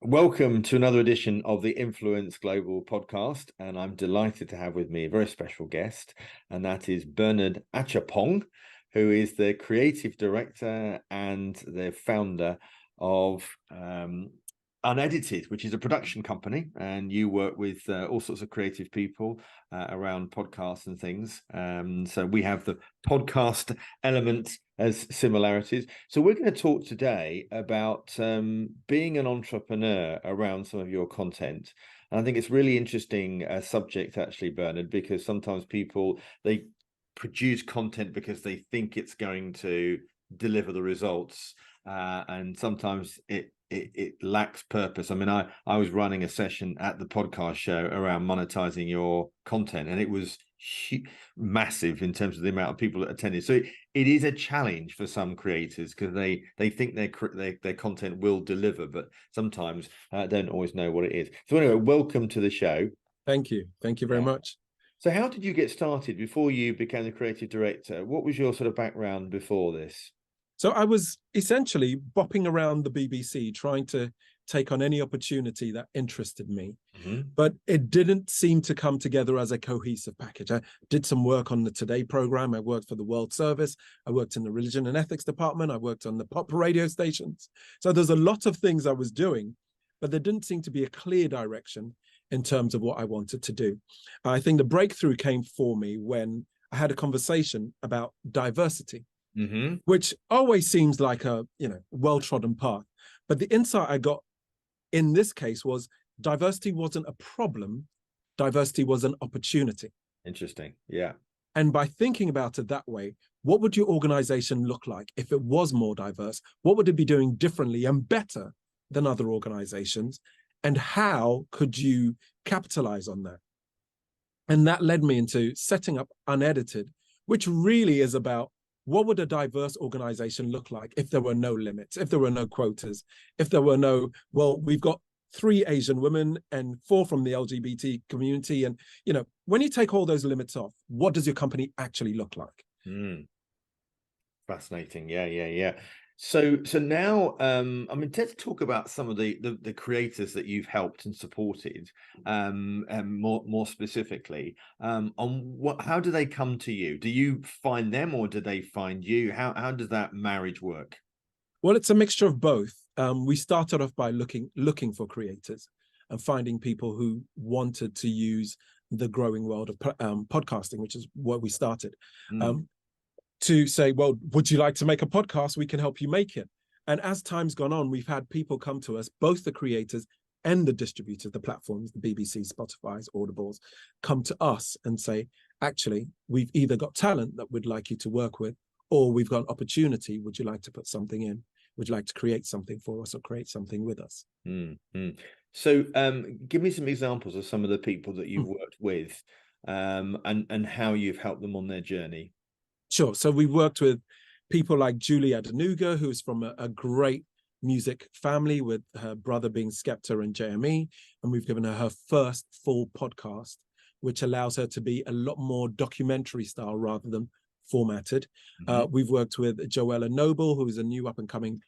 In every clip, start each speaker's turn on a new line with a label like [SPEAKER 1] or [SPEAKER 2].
[SPEAKER 1] Welcome to another edition of the Influence Global podcast, and I'm delighted to have with me a very special guest, and that is Bernard Achampong, who is the creative director and the founder of Unedited, which is a production company, and you work with all sorts of creative people around podcasts and things. So we have the podcast element as similarities. So we're going to talk today about being an entrepreneur around some of your content. And I think it's really interesting subject, actually, Bernard, because sometimes people, they produce content because they think it's going to deliver the results. And sometimes it lacks purpose. I mean, I was running a session at the podcast show around monetizing your content, and it was massive in terms of the amount of people that attended. So it is a challenge for some creators because they think their content will deliver, but sometimes don't always know what it is. So anyway, welcome to the show.
[SPEAKER 2] Thank you very much.
[SPEAKER 1] So how did you get started before you became the creative director? What was your sort of background before this?
[SPEAKER 2] So I was essentially bopping around the BBC trying to take on any opportunity that interested me, but it didn't seem to come together as a cohesive package. I did some work on the Today program. I worked for the World Service. I worked in the Religion and Ethics department. I worked on the pop radio stations. So there's a lot of things I was doing, but there didn't seem to be a clear direction in terms of what I wanted to do. I think the breakthrough came for me when I had a conversation about diversity. Which always seems like a well-trodden path. But the insight I got in this case was diversity wasn't a problem, diversity was an opportunity.
[SPEAKER 1] Interesting, yeah.
[SPEAKER 2] And by thinking about it that way, what would your organization look like if it was more diverse? What would it be doing differently and better than other organizations? And how could you capitalize on that? And that led me into setting up Unedited, which really is about what would a diverse organization look like if there were no limits, if there were no quotas, if there were no, well, we've got 3 Asian women and 4 from the LGBT community. And, when you take all those limits off, what does your company actually look like?
[SPEAKER 1] Fascinating. Yeah. So now, I mean, let's talk about some of the creators that you've helped and supported, and more specifically, on how do they come to you? Do you find them or do they find you? How does that marriage work?
[SPEAKER 2] Well, it's a mixture of both. We started off by looking for creators and finding people who wanted to use the growing world of podcasting, which is what we started. To say, well, would you like to make a podcast? We can help you make it. And as time's gone on, we've had people come to us, both the creators and the distributors, the platforms, the BBC, Spotify's, Audibles, come to us and say, actually, we've either got talent that we'd like you to work with, or we've got an opportunity. Would you like to put something in? Would you like to create something for us or create something with us?
[SPEAKER 1] So give me some examples of some of the people that you've worked with and how you've helped them on their journey.
[SPEAKER 2] Sure. So we worked with people like Julie Adenuga, who's from a great music family with her brother being Skepta and JME. And we've given her first full podcast, which allows her to be a lot more documentary style rather than formatted. We've worked with Joella Noble, who's a new up and coming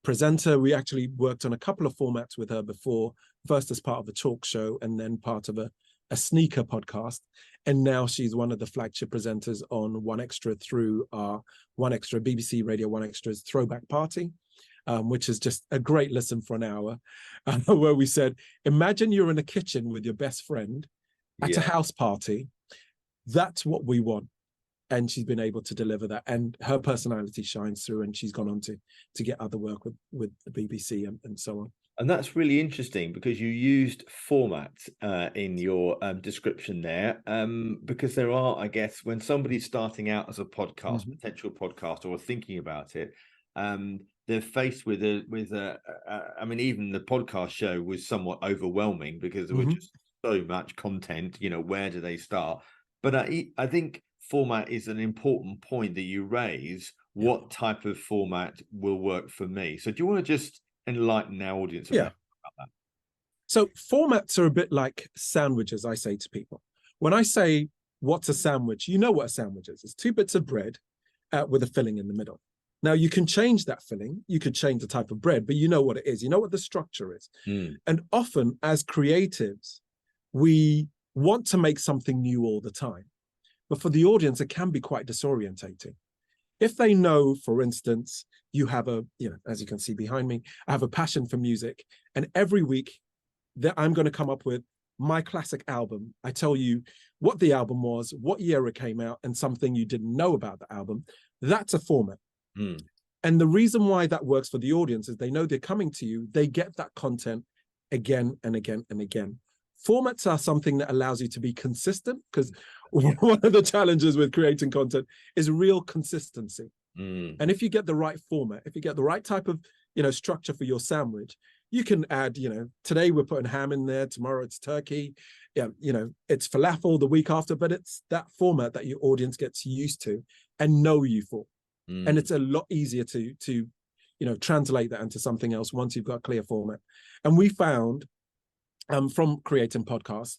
[SPEAKER 2] presenter. We actually worked on a couple of formats with her before, first as part of a talk show and then part of a sneaker podcast. And now she's one of the flagship presenters on One Extra through our One Extra, BBC Radio One Extra's Throwback Party, which is just a great listen for an hour, where we said, imagine you're in a kitchen with your best friend at a house party. That's what we want. And she's been able to deliver that. And her personality shines through, and she's gone on to get other work with the BBC and so on.
[SPEAKER 1] And that's really interesting because you used format in your description there, because there are, I guess, when somebody's starting out as a podcast, potential podcast, or thinking about it, they're faced with I mean, even the podcast show was somewhat overwhelming because there was just so much content, where do they start? But I think format is an important point that you raise. What type of format will work for me? So do you want to just enlighten our audience about that?
[SPEAKER 2] So formats are a bit like sandwiches, I say to people. When I say, what's a sandwich? You know what a sandwich is. It's 2 bits of bread with a filling in the middle. Now, you can change that filling, you could change the type of bread, but you know what it is, you know what the structure is. And often as creatives, we want to make something new all the time. But for the audience, it can be quite disorientating. If they know, for instance, you have as you can see behind me, I have a passion for music, and every week that I'm going to come up with my classic album. I tell you what the album was, what year it came out, and something you didn't know about the album. That's a format. And the reason why that works for the audience is they know they're coming to you, they get that content again and again and again. Formats are something that allows you to be consistent, because one of the challenges with creating content is real consistency. And if you get the right format, if you get the right type of structure for your sandwich, you can add, today we're putting ham in there, tomorrow it's turkey, it's falafel the week after, but it's that format that your audience gets used to and know you for. And it's a lot easier to translate that into something else once you've got a clear format. And we found from creating podcasts,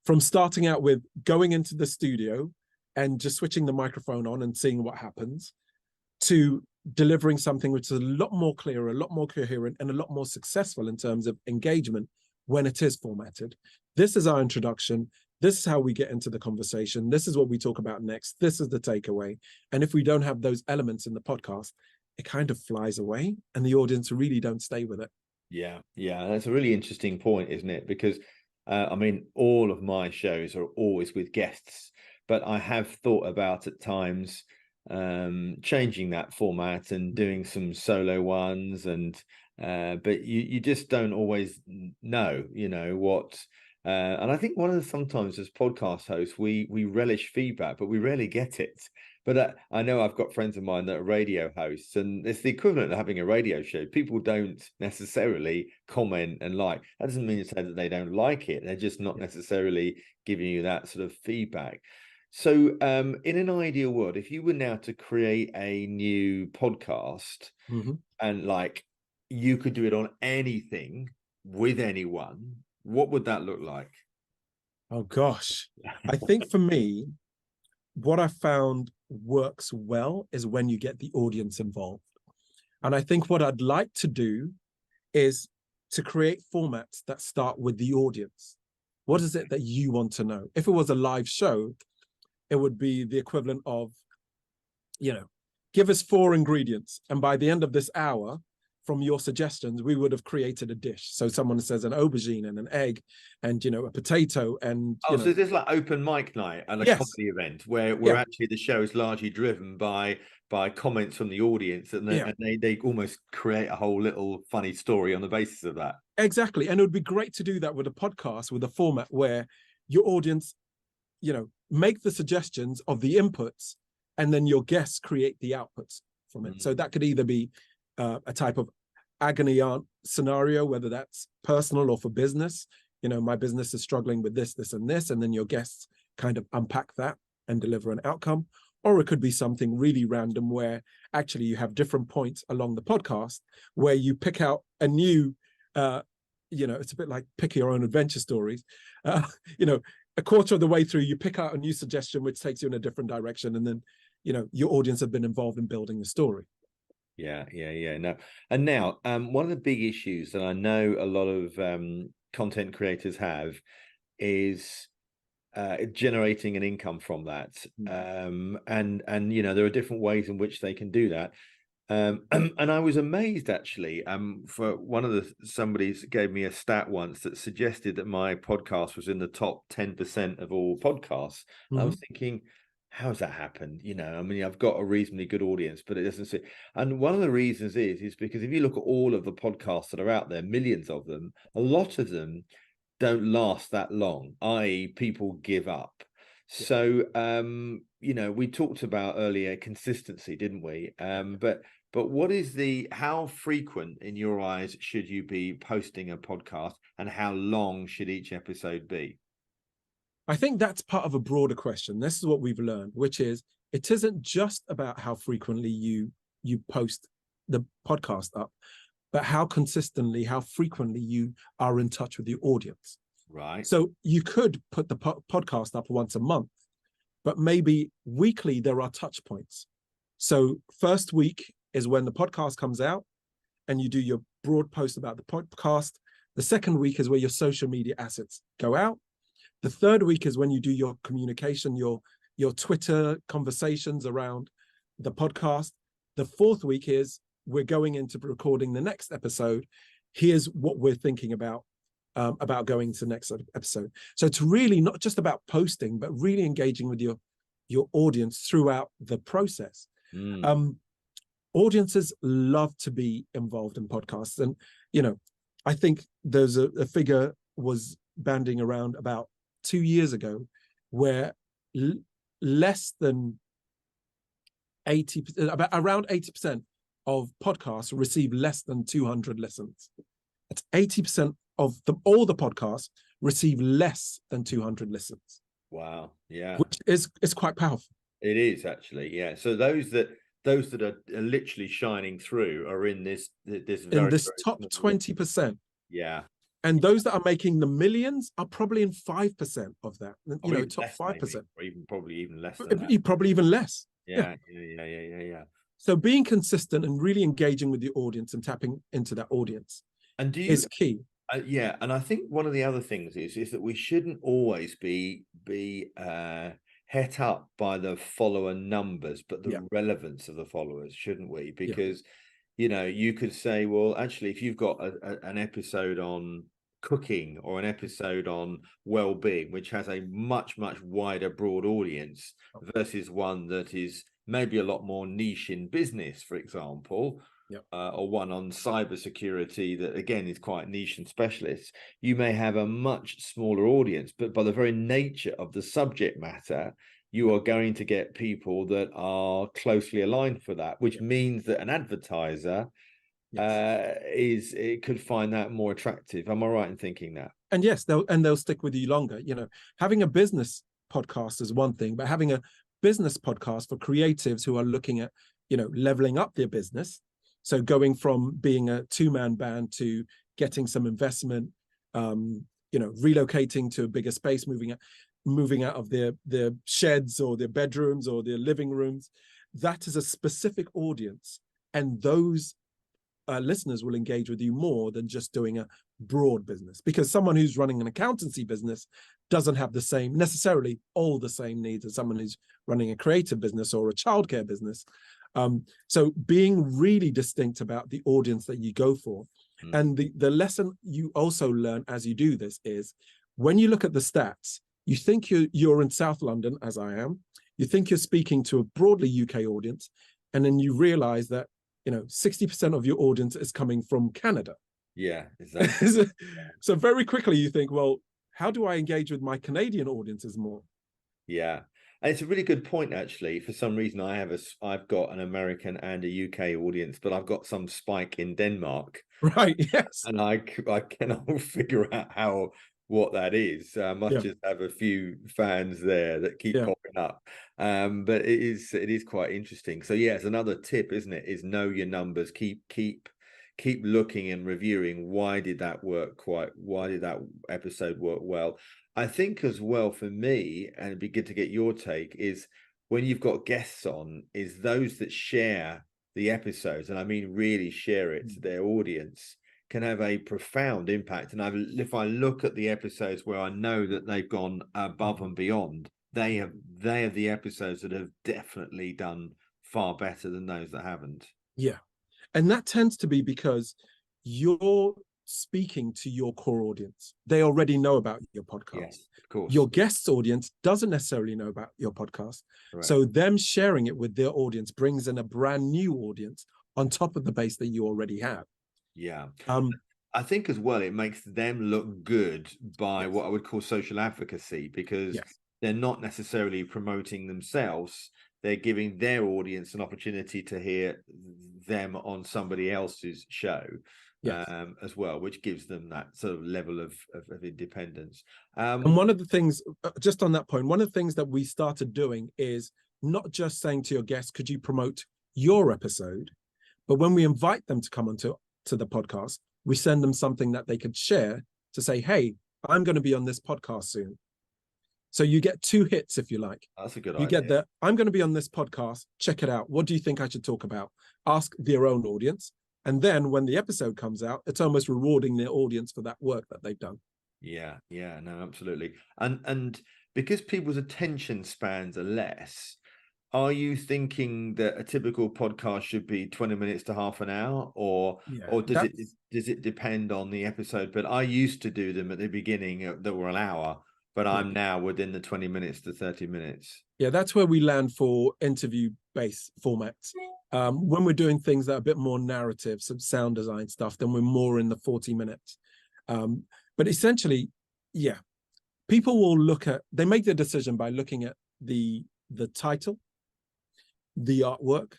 [SPEAKER 2] from starting out with going into the studio and just switching the microphone on and seeing what happens, to delivering something which is a lot more clear, a lot more coherent, and a lot more successful in terms of engagement when it is formatted. This is our introduction. This is how we get into the conversation. This is what we talk about next. This is the takeaway. And if we don't have those elements in the podcast, it kind of flies away and the audience really don't stay with it.
[SPEAKER 1] Yeah, that's a really interesting point, isn't it? Because all of my shows are always with guests, but I have thought about at times changing that format and doing some solo ones, and but you just don't always know what. And I think sometimes as podcast hosts, we relish feedback, but we rarely get it. But I know I've got friends of mine that are radio hosts, and it's the equivalent of having a radio show. People don't necessarily comment and like. That doesn't mean to say that they don't like it. They're just not necessarily giving you that sort of feedback. So in an ideal world, if you were now to create a new podcast and like you could do it on anything with anyone, what would that look like?
[SPEAKER 2] Oh, gosh. I think for me, what I found works well is when you get the audience involved. And I think what I'd like to do is to create formats that start with the audience. What is it that you want to know? If it was a live show, it would be the equivalent of, give us 4 ingredients. And by the end of this hour, from your suggestions, we would have created a dish. So someone says an aubergine and an egg and, a potato and...
[SPEAKER 1] so this is like open mic night and a comedy event where actually the show is largely driven by comments from the audience, and they almost create a whole little funny story on the basis of that.
[SPEAKER 2] Exactly. And it would be great to do that with a podcast, with a format where your audience, make the suggestions of the inputs and then your guests create the outputs from it. So that could either be a type of agony aunt scenario, whether that's personal or for business. My business is struggling with this, this, and this, and then your guests kind of unpack that and deliver an outcome. Or it could be something really random where actually you have different points along the podcast where you pick out a new, it's a bit like pick your own adventure stories. A quarter of the way through, you pick out a new suggestion which takes you in a different direction, and then your audience have been involved in building the story.
[SPEAKER 1] Yeah. No, and now one of the big issues that I know a lot of content creators have is generating an income from that. And there are different ways in which they can do that. And I was amazed actually. For somebody gave me a stat once that suggested that my podcast was in the top 10% of all podcasts. I was thinking, how's that happened? I've got a reasonably good audience, but it doesn't see. And one of the reasons is because if you look at all of the podcasts that are out there, millions of them, a lot of them don't last that long, i.e. people give up. So, we talked about earlier consistency, didn't we? But what is how frequent in your eyes should you be posting a podcast, and how long should each episode be?
[SPEAKER 2] I think that's part of a broader question. This is what we've learned, which is it isn't just about how frequently you post the podcast up, but how consistently, how frequently you are in touch with the audience.
[SPEAKER 1] Right.
[SPEAKER 2] So you could put the podcast up once a month, but maybe weekly there are touch points. So first week, is when the podcast comes out and you do your broad post about the podcast. The second week is where your social media assets go out. The third week is when you do your communication, your Twitter conversations around the podcast. The fourth week is we're going into recording the next episode. Here's what we're thinking about going to the next episode. So it's really not just about posting, but really engaging with your audience throughout the process. Audiences love to be involved in podcasts. And, I think there's a figure was banding around about 2 years ago where less than 80%, around 80% of podcasts receive less than 200 listens. That's 80% of all the podcasts receive less than 200 listens.
[SPEAKER 1] Wow. Yeah.
[SPEAKER 2] Which is quite powerful.
[SPEAKER 1] It is actually. Yeah. So those that are literally shining through are in this very
[SPEAKER 2] top 20%.
[SPEAKER 1] Yeah.
[SPEAKER 2] And those that are making the millions are probably in 5% of that. Top 5%.
[SPEAKER 1] Maybe, or probably even less than that.
[SPEAKER 2] Probably even less.
[SPEAKER 1] Yeah.
[SPEAKER 2] So being consistent and really engaging with the audience and tapping into that audience is key.
[SPEAKER 1] Yeah, and I think one of the other things is that we shouldn't always be het up by the follower numbers, but the relevance of the followers, shouldn't we? Because you could say, well, actually, if you've got an episode on cooking or an episode on well-being, which has a much wider, broad audience, versus one that is maybe a lot more niche in business, for example. Or one on cybersecurity that again is quite niche and specialist, you may have a much smaller audience, but by the very nature of the subject matter, you are going to get people that are closely aligned for that, which means that an advertiser could find that more attractive. Am I right in thinking that?
[SPEAKER 2] And yes, they'll stick with you longer. Having a business podcast is one thing, but having a business podcast for creatives who are looking at leveling up their business. So going from being a two-man band to getting some investment, relocating to a bigger space, moving out of their sheds or their bedrooms or their living rooms, that is a specific audience. And those listeners will engage with you more than just doing a broad business, because someone who's running an accountancy business doesn't have necessarily all the same needs as someone who's running a creative business or a childcare business. So being really distinct about the audience that you go for. And the lesson you also learn as you do this is when you look at the stats, you think you're in South London, as I am, you think you're speaking to a broadly UK audience, and then you realize that 60% of your audience is coming from Canada.
[SPEAKER 1] Yeah, exactly.
[SPEAKER 2] So very quickly you think, well, how do I engage with my Canadian audiences more?
[SPEAKER 1] Yeah. And it's a really good point, actually. For some reason, I've got an American and a UK audience, but I've got some spike in Denmark.
[SPEAKER 2] Right. Yes.
[SPEAKER 1] And I cannot figure out what that is. I must just have a few fans there that keep popping up. But it is quite interesting. So yeah, it's another tip, isn't it? Is know your numbers. Keep looking and reviewing. Why did that episode work well? I think as well, for me, and it'd be good to get your take, is when you've got guests on, is those that share the episodes, and I mean really share it to their audience, can have a profound impact. And if I look at the episodes where I know that they've gone above and beyond, they are the episodes that have definitely done far better than those that haven't.
[SPEAKER 2] Yeah. And that tends to be because you're speaking to your core audience. They already know about your podcast.
[SPEAKER 1] Yes, of course.
[SPEAKER 2] Your guest's audience doesn't necessarily know about your podcast. Right. So them sharing it with their audience brings in a brand new audience on top of the base that you already have.
[SPEAKER 1] Yeah. I think as well, it makes them look good by what I would call social advocacy, because they're not necessarily promoting themselves. They're giving their audience an opportunity to hear them on somebody else's show. As well, which gives them that sort of level of independence.
[SPEAKER 2] And one of the things, just on that point, one of the things that we started doing is not just saying to your guests, could you promote your episode? But when we invite them to come onto the podcast, we send them something that they could share to say, hey, I'm going to be on this podcast soon. So you get 2 hits, if you like.
[SPEAKER 1] That's a good
[SPEAKER 2] You
[SPEAKER 1] idea.
[SPEAKER 2] get I'm going to be on this podcast. Check it out. What do you think I should talk about? Ask their own audience. And then when the episode comes out, it's almost rewarding their audience for that work that they've done.
[SPEAKER 1] Yeah, no, absolutely. And because people's attention spans are less, are you thinking that a typical podcast should be 20 minutes to half an hour, or does it depend on the episode? But I used to do them at the beginning that were an hour, but I'm now within the 20 minutes to 30 minutes.
[SPEAKER 2] Yeah, that's where we land for interview-based formats. When we're doing things that are a bit more narrative, some sound design stuff, then we're more in the 40 minutes. But essentially, yeah, people will they make their decision by looking at the title, the artwork,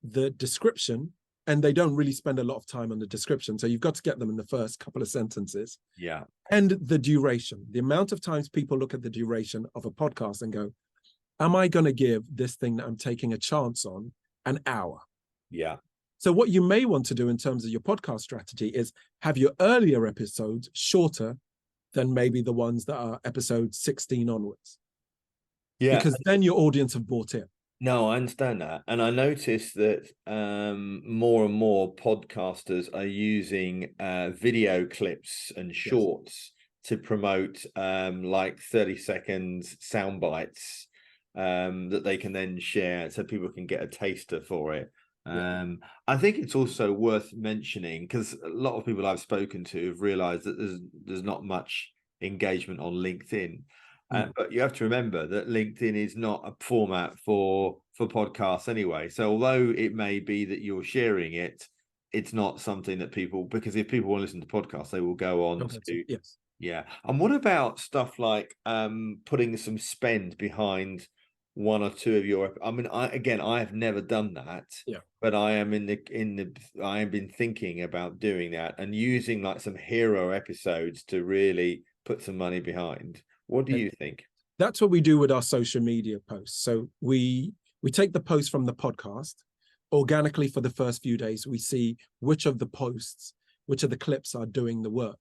[SPEAKER 2] the description, and they don't really spend a lot of time on the description. So you've got to get them in the first couple of sentences.
[SPEAKER 1] Yeah.
[SPEAKER 2] And the duration, the amount of times people look at the duration of a podcast and go, am I going to give this thing that I'm taking a chance on an hour?
[SPEAKER 1] Yeah.
[SPEAKER 2] So what you may want to do in terms of your podcast strategy is have your earlier episodes shorter than maybe the ones that are episode 16 onwards.
[SPEAKER 1] Yeah.
[SPEAKER 2] Because then your audience have bought in.
[SPEAKER 1] No, I understand that. And I noticed that more and more podcasters are using video clips and shorts to promote like 30 seconds sound bites that they can then share so people can get a taster for it. I think it's also worth mentioning, because a lot of people I've spoken to have realized that there's not much engagement on LinkedIn. But you have to remember that LinkedIn is not a format for podcasts anyway. So although it may be that you're sharing it, it's not something that people, because if people want to listen to podcasts, they will go on to.
[SPEAKER 2] Yes.
[SPEAKER 1] Yeah. And what about stuff like putting some spend behind one or two of your, I mean, I have never done that.
[SPEAKER 2] Yeah.
[SPEAKER 1] But I am I have been thinking about doing that and using like some hero episodes to really put some money behind. What do you think?
[SPEAKER 2] That's what we do with our social media posts. So we take the post from the podcast organically for the first few days. We see which of the posts, which of the clips are doing the work.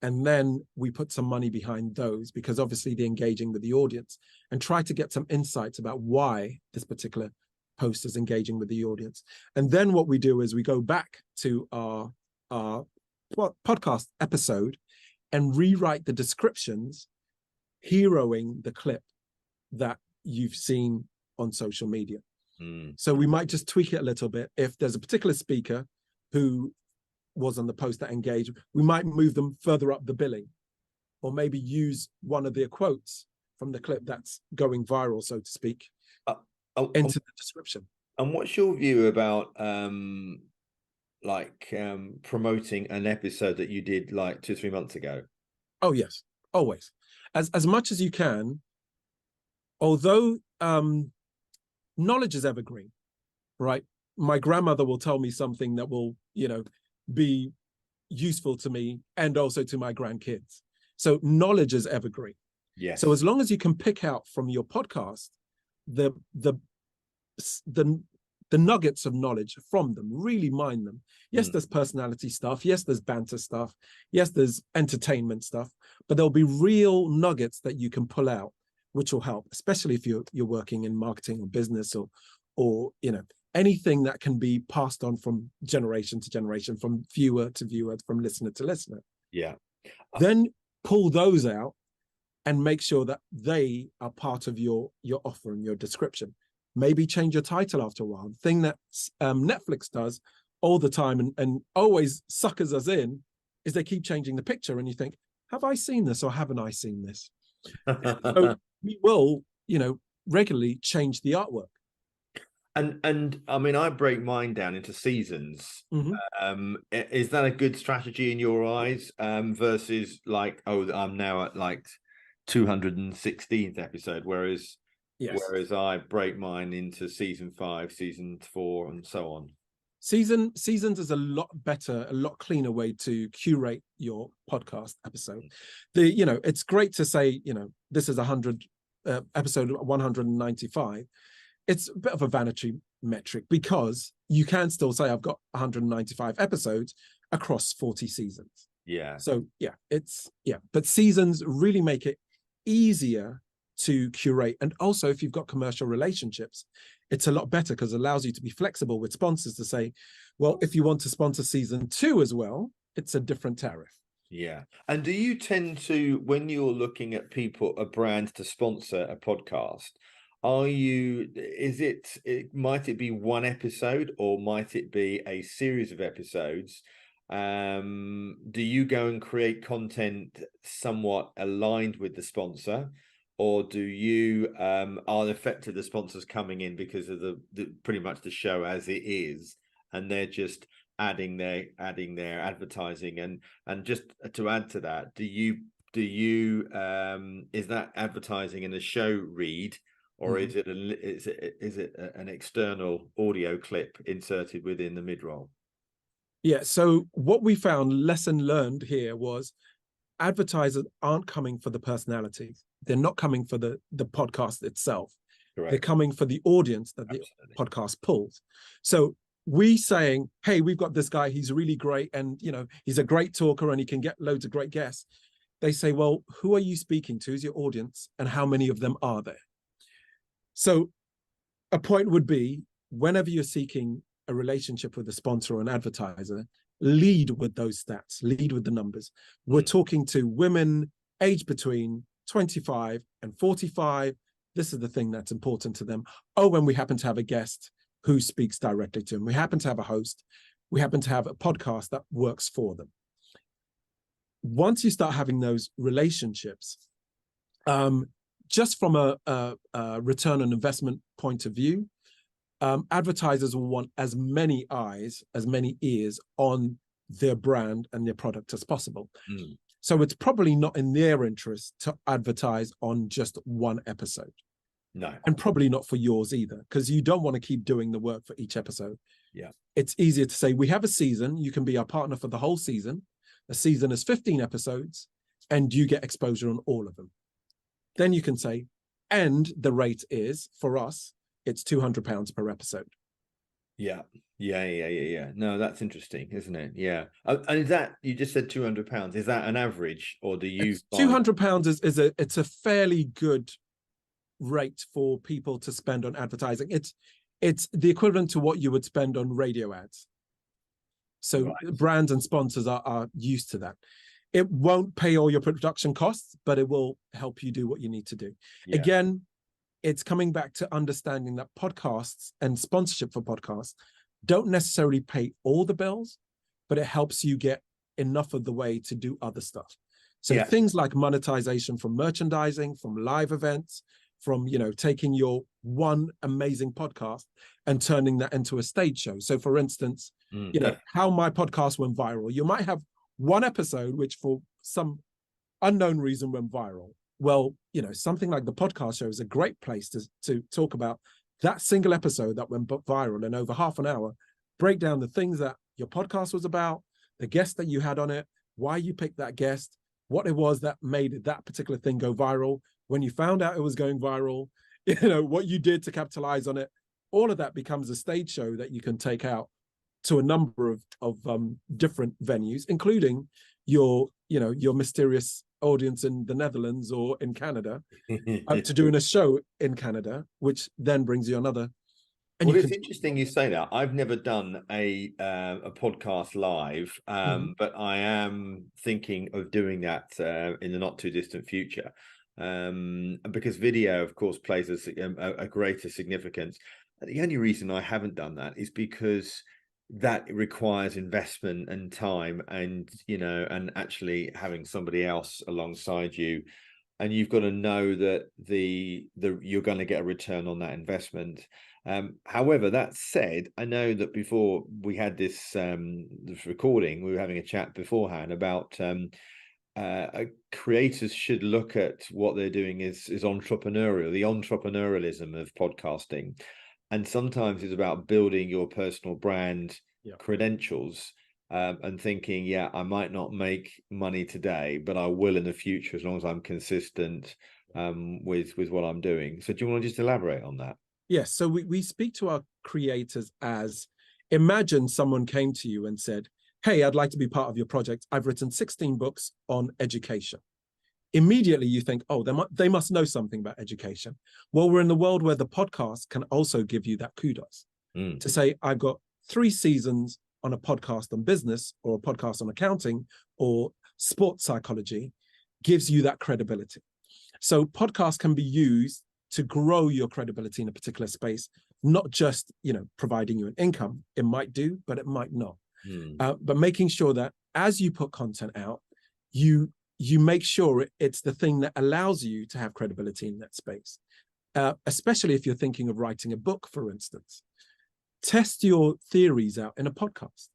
[SPEAKER 2] And then we put some money behind those because obviously they're engaging with the audience, and try to get some insights about why this particular post is engaging with the audience. And then what we do is we go back to our podcast episode and rewrite the descriptions heroing the clip that you've seen on social media. So we might just tweak it a little bit. If there's a particular speaker who was on the post that engaged, we might move them further up the billing, or maybe use one of their quotes from the clip that's going viral, so to speak, into the description.
[SPEAKER 1] And what's your view about promoting an episode that you did like 2-3 months ago?
[SPEAKER 2] Oh yes, always. As much as you can, although knowledge is evergreen, right? My grandmother will tell me something that will, be useful to me and also to my grandkids. So knowledge is evergreen.
[SPEAKER 1] Yes.
[SPEAKER 2] So as long as you can pick out from your podcast the nuggets of knowledge from them, really mine them. Yes, there's personality stuff. Yes, there's banter stuff. Yes, there's entertainment stuff. But there'll be real nuggets that you can pull out, which will help, especially if you're working in marketing or business or anything that can be passed on from generation to generation, from viewer to viewer, from listener to listener.
[SPEAKER 1] Yeah.
[SPEAKER 2] Then pull those out and make sure that they are part of your offer and your description. Maybe change your title after a while. The thing that Netflix does all the time and always suckers us in is they keep changing the picture, and you think, have I seen this or haven't I seen this? So we will, regularly change the artwork.
[SPEAKER 1] And I mean, I break mine down into seasons. Is that a good strategy in your eyes? Versus like, I'm now at like 216th episode, whereas I break mine into season 5, season 4, and so on.
[SPEAKER 2] Seasons is a lot better, a lot cleaner way to curate your podcast episode. It's great to say, this is episode 195. It's a bit of a vanity metric because you can still say I've got 195 episodes across 40 seasons.
[SPEAKER 1] Yeah.
[SPEAKER 2] So but seasons really make it easier to curate. And also, if you've got commercial relationships, it's a lot better because it allows you to be flexible with sponsors to say, well, if you want to sponsor season 2 as well, it's a different tariff.
[SPEAKER 1] Yeah. And do you tend to, when you're looking at a brand to sponsor a podcast, might it be one episode or might it be a series of episodes? Do you go and create content somewhat aligned with the sponsor, or do you are effectively the sponsors coming in because of the pretty much the show as it is, and they're just adding their advertising? And just to add to that, do you is that advertising in the show read, or is it an external audio clip inserted within the mid-roll?
[SPEAKER 2] Yeah, so what we found, lesson learned here, was advertisers aren't coming for the personalities. They're not coming for the podcast itself.
[SPEAKER 1] Correct.
[SPEAKER 2] They're coming for the audience that the podcast pulls. So we saying, hey, we've got this guy, he's really great, and he's a great talker and he can get loads of great guests. They say, well, who are you speaking to? Who's your audience, and how many of them are there? So a point would be, whenever you're seeking a relationship with a sponsor or an advertiser, lead with those stats, lead with the numbers. We're talking to women aged between 25 and 45. This is the thing that's important to them. Oh, when we happen to have a guest who speaks directly to them. We happen to have a host. We happen to have a podcast that works for them. Once you start having those relationships, just from a return on investment point of view, advertisers will want as many eyes, as many ears on their brand and their product as possible. So it's probably not in their interest to advertise on just one episode.
[SPEAKER 1] No.
[SPEAKER 2] And probably not for yours either, because you don't want to keep doing the work for each episode.
[SPEAKER 1] Yeah.
[SPEAKER 2] It's easier to say, we have a season, you can be our partner for the whole season. A season is 15 episodes, and you get exposure on all of them. Then you can say, and the rate is, for us, it's £200 per episode. Yeah.
[SPEAKER 1] No, that's interesting, isn't it? Yeah. And is that, you just said £200, is that an average, or do you
[SPEAKER 2] £200 it's a fairly good rate for people to spend on advertising. It's the equivalent to what you would spend on radio ads. So right. Brands and sponsors are used to that. It won't pay all your production costs, but it will help you do what you need to do. Yeah. Again, it's coming back to understanding that podcasts and sponsorship for podcasts don't necessarily pay all the bills, but it helps you get enough of the way to do other stuff. So things like monetization from merchandising, from live events, from taking your one amazing podcast and turning that into a stage show. So for instance, how my podcast went viral. You might have one episode which for some unknown reason went viral. Well, something like the podcast show is a great place to talk about that single episode that went viral, and over half an hour, break down the things that your podcast was about, the guest that you had on it, why you picked that guest, what it was that made that particular thing go viral, when you found out it was going viral, what you did to capitalize on it. All of that becomes a stage show that you can take out to a number of different venues, including your mysterious audience in the Netherlands or in Canada, to doing a show in Canada, which then brings you another. And
[SPEAKER 1] well, it's interesting you say that. I've never done a podcast live, but I am thinking of doing that in the not too distant future, because video, of course, plays a greater significance. The only reason I haven't done that is because that requires investment and time, and and actually having somebody else alongside you, and you've got to know that you're going to get a return on that investment. However, that said, I know that before we had this recording, we were having a chat beforehand about creators should look at what they're doing is entrepreneurial, the entrepreneurialism of podcasting. And sometimes it's about building your personal brand credentials, and thinking, I might not make money today, but I will in the future as long as I'm consistent with what I'm doing. So do you want to just elaborate on that?
[SPEAKER 2] Yes. So we speak to our creators as, imagine someone came to you and said, hey, I'd like to be part of your project. I've written 16 books on education. immediately you think, oh, they must know something about education. Well, we're in the world where the podcast can also give you that kudos to say, I've got 3 seasons on a podcast on business or a podcast on accounting or sports psychology, gives you that credibility. So podcasts can be used to grow your credibility in a particular space, not just, providing you an income. It might do, but it might not. But making sure that as you put content out, you make sure it's the thing that allows you to have credibility in that space. Especially if you're thinking of writing a book, for instance. Test your theories out in a podcast.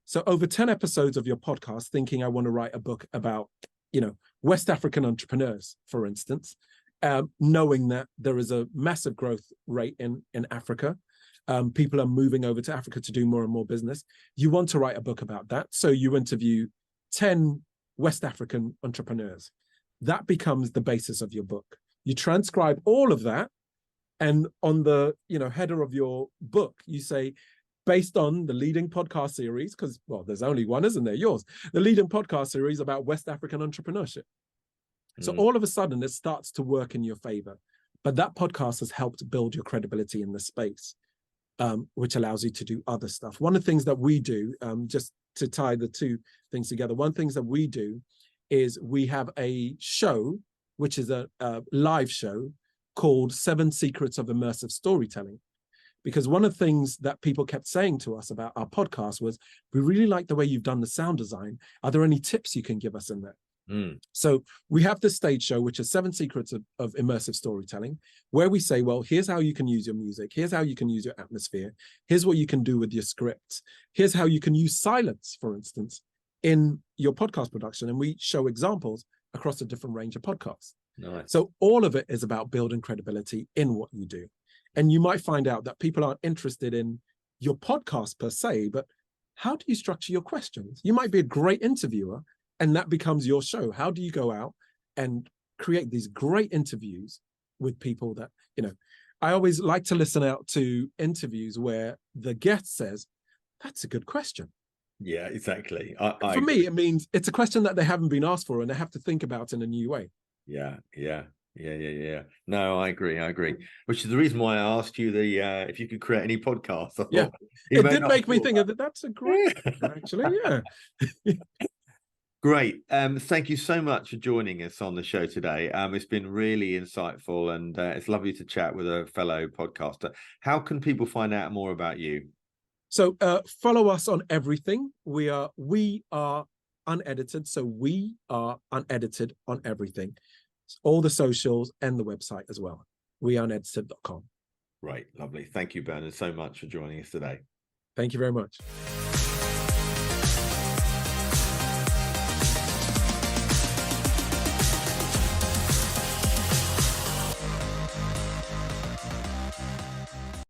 [SPEAKER 2] So over 10 episodes of your podcast, thinking I want to write a book about, West African entrepreneurs, for instance, knowing that there is a massive growth rate in Africa. People are moving over to Africa to do more and more business. You want to write a book about that. So you interview 10 West African entrepreneurs. That becomes the basis of your book. You transcribe all of that. And on the header of your book, you say, based on the leading podcast series, because, well, there's only one, isn't there? Yours, the leading podcast series about West African entrepreneurship. So all of a sudden, it starts to work in your favor. But that podcast has helped build your credibility in the space, which allows you to do other stuff. One of the things that we do, just to tie the two things together, one of the things that we do is we have a show, which is a live show called 7 Secrets of Immersive Storytelling. Because one of the things that people kept saying to us about our podcast was, we really like the way you've done the sound design. Are there any tips you can give us in that? So we have this stage show, which is 7 Secrets of Immersive Storytelling, where we say, well, here's how you can use your music. Here's how you can use your atmosphere. Here's what you can do with your scripts. Here's how you can use silence, for instance, in your podcast production. And we show examples across a different range of podcasts.
[SPEAKER 1] Nice.
[SPEAKER 2] So all of it is about building credibility in what you do. And you might find out that people aren't interested in your podcast per se, but how do you structure your questions? You might be a great interviewer, and that becomes your show. How do you go out and create these great interviews with people that, I always like to listen out to interviews where the guest says, that's a good question.
[SPEAKER 1] Yeah, exactly.
[SPEAKER 2] For me, it means it's a question that they haven't been asked for and they have to think about in a new way.
[SPEAKER 1] Yeah. No, I agree. Which is the reason why I asked you if you could create any podcast.
[SPEAKER 2] Yeah, it did make me think that that's a great actually. Yeah.
[SPEAKER 1] Great. Thank you so much for joining us on the show today. It's been really insightful, and it's lovely to chat with a fellow podcaster. How can people find out more about you?
[SPEAKER 2] So follow us on everything. We are Unedited. So we are Unedited on everything. All the socials and the website as well. weareunedited.com.
[SPEAKER 1] Right. Lovely. Thank you, Bernard, so much for joining us today.
[SPEAKER 2] Thank you very much.